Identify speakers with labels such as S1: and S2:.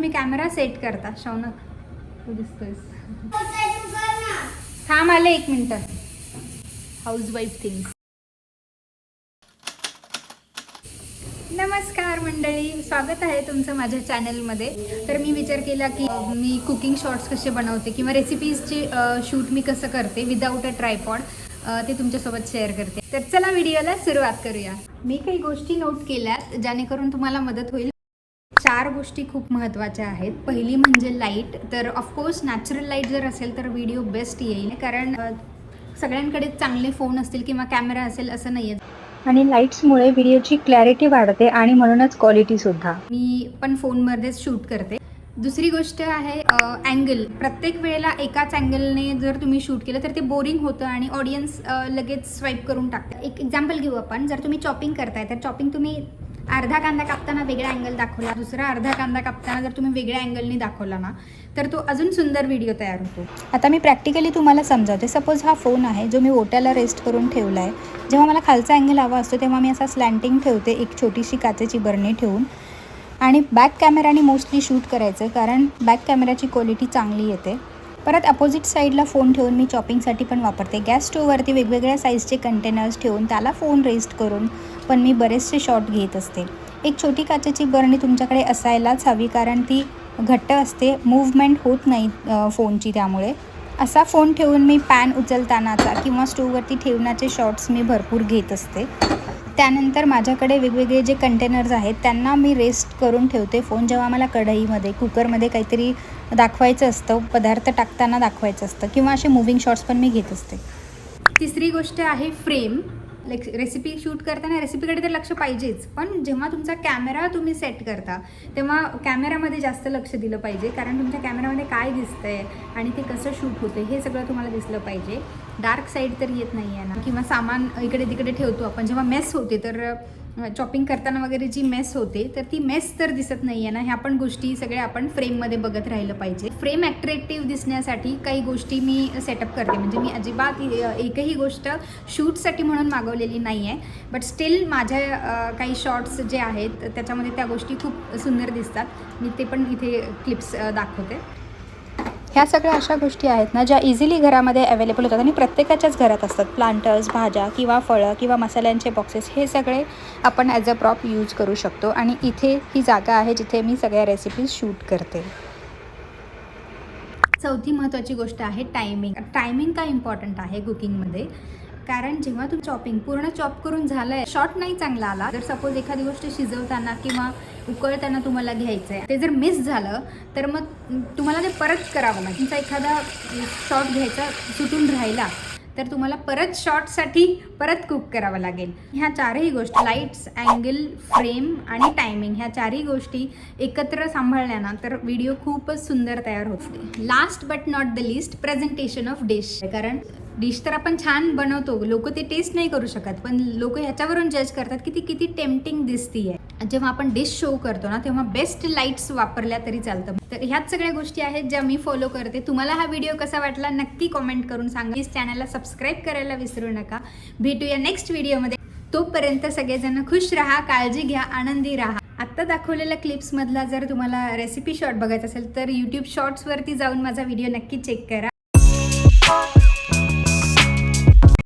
S1: तुम्ही camera set करता. शौनक तू दिसतोयस. थांब आले 1 मिनिट. Housewife things. नमस्कार मंडळी, स्वागत आहे तुमचं माझ्या चॅनलमध्ये. तर मी विचार केला की मी कुकिंग शॉर्ट्स कसे बनवते किंवा रेसिपीजचे शूट मी कसं करते विदाऊट अ ट्रायपॉड ते तुमच्यासोबत शेअर करते. तर चला व्हिडिओला सुरुवात करूया. मी काही गोष्टी नोट केल्यात जेणेकरून तुम्हाला मदत होईल. 4 गोष्टी खूप महत्त्वाच्या आहेत. पहिली म्हणजे लाईट. तर ऑफकोर्स नॅचरल लाईट जर असेल तर व्हिडिओ बेस्ट येईल, कारण सगळ्यांकडे चांगले फोन असतील किंवा कॅमेरा असेल असं नाही आहे,
S2: आणि लाईट्समुळे व्हिडिओची क्लॅरिटी वाढते आणि म्हणूनच क्वालिटीसुद्धा.
S1: मी पण फोनमध्येच शूट करते. दुसरी गोष्ट आहे अँगल. प्रत्येक वेळेला एकाच अँगलने जर तुम्ही शूट केलं तर ते बोरिंग होतं आणि ऑडियन्स लगेच स्वाईप करून टाकतं. एक एक्झाम्पल घेऊ आपण. जर तुम्ही चॉपिंग करताय तर चॉपिंग तुम्ही अर्धा कांदा कापताना वेगळा अँगल दाखवला, दुसरा अर्धा कांदा कापताना जर तुम्ही वेगळ्या अँगलने दाखवला ना तर तो अजून सुंदर व्हिडिओ तयार होतो.
S2: आता मी प्रॅक्टिकली तुम्हाला समजावते. सपोज हा फोन आहे जो मी ओट्याला रेस्ट करून ठेवला आहे. जेव्हा मला खालचा अँगल हवा असतो तेव्हा मी असा स्लँटिंग ठेवते, एक छोटीशी काचेची बरणी ठेवून. आणि बॅक कॅमेराने मोस्टली शूट करायचं, कारण बॅक कॅमेराची क्वालिटी चांगली येते. परत अपोजिट साईडला फोन ठेवून मी चॉपिंगसाठी पण वापरते. गॅस स्टोववरती वेगवेगळ्या साईजचे कंटेनर्स ठेवून त्याला फोन रेस्ट करून पण मी बरेचसे शॉट घेत असते. एक छोटी काचेची बरणी तुमच्याकडे असायलाच हवी, कारण ती घट्ट असते, मूव्हमेंट होत नाही फोनची. त्यामुळे असा फोन ठेवून मी पॅन उचलतानाचा किंवा स्टोववरती ठेवण्याचे शॉट्स मी भरपूर घेत असते. त्यानंतर माझ्याकडे वेगवेगळे जे कंटेनर्स आहेत त्यांना मी रेस्ट करून ठेवते फोन. जेव्हा मला कढईमध्ये कुकरमध्ये काहीतरी दाखवायचं असतं, पदार्थ टाकताना दाखवायचं असतं, किंवा असे मूव्हिंग शॉट्स पण मी घेत असते.
S1: तिसरी गोष्ट आहे फ्रेम. लाईक रेसिपी शूट करताना रेसिपीकडे तर लक्ष पाहिजेच, पण जेव्हा तुमचा कॅमेरा तुम्ही सेट करता तेव्हा कॅमेरामध्ये जास्त लक्ष दिलं पाहिजे, कारण तुमच्या कॅमेरामध्ये काय दिसतंय आणि ते कसं शूट होतं हे सगळं तुम्हाला दिसलं पाहिजे. डार्क साईड तर येत नाही आहे ना, किंवा सामान इकडे तिकडे ठेवतो आपण, जेव्हा मेस होते तर चॉपिंग करताना वगैरे जी मेस होते तर ती मेस तर दिसत नाही आहे ना. ह्या पण गोष्टी सगळ्या आपण फ्रेममध्ये बघत राहिलं पाहिजे. फ्रेम ॲट्रॅक्टिव्ह दिसण्यासाठी काही गोष्टी मी सेटअप करते. म्हणजे मी अजिबात एकही गोष्ट शूटसाठी म्हणून मागवलेली नाही आहे, बट स्टील माझ्या काही शॉर्ट्स जे आहेत त्याच्यामध्ये त्या गोष्टी खूप सुंदर दिसतात. मी ते पण इथे क्लिप्स दाखवते.
S2: ह्या सगळ्या अशा गोष्टी आहेत ना ज्या इझिली घरामध्ये अवेलेबल होतात आणि प्रत्येकाच्याच घरात असतात. प्लांटर्स, भाज्या किंवा फळं किंवा मसाल्यांचे बॉक्सेस, हे सगळे आपण ॲज अ प्रॉप यूज करू शकतो. आणि इथे ही जागा आहे जिथे मी सगळ्या रेसिपीज शूट करते.
S1: चौथी महत्त्वाची गोष्ट आहे टायमिंग. टायमिंग का इम्पॉर्टंट आहे कुकिंगमध्ये, कारण जेव्हा तुम्ही चॉपिंग पूर्ण चॉप करून झालं आहे, शॉट नाही चांगला आला, जर सपोज एखादी गोष्ट शिजवताना किंवा उकळताना तुम्हाला घ्यायचं आहे, ते जर मिस झालं तर मग तुम्हाला ते परत करावं लागेल. तुमचा एखादा शॉट घ्यायचा सुटून राहिला तर तुम्हाला परत शॉटसाठी परत कुक करावं लागेल. ह्या 4ही गोष्टी, लाईट्स, अँगल, फ्रेम आणि टायमिंग, ह्या 4ही गोष्टी एकत्र सांभाळल्या ना तर व्हिडिओ खूपच सुंदर तयार होते. Last but not the list, presentation of dish. कारण डिश तर आपण छान बनवतो, लोक ते टेस्ट नाही करू शकत, पण लोक ह्याच्यावरून जज करतात की ती किती टेम्पटिंग दिसतीये. जेव्हा आपण डिश शो करतो ना तेव्हा बेस्ट लाईट्स वापरल्या तरी चालतं. तर ह्याच सगळ्या गोष्टी आहेत ज्या मी फॉलो करते. तुम्हाला हा व्हिडिओ कसा वाटला नक्की कॉमेंट करून सांगा. प्लीज चॅनलला सबस्क्राईब करायला विसरू नका. भेटूया नेक्स्ट व्हिडिओमध्ये. तोपर्यंत सगळेजण खुश राहा, काळजी घ्या, आनंदी राहा. आत्ता दाखवलेल्या क्लिप्समधला जर तुम्हाला रेसिपी शॉट बघायचा असेल तर यूट्यूब शॉर्ट्सवरती जाऊन माझा व्हिडिओ नक्की चेक करा.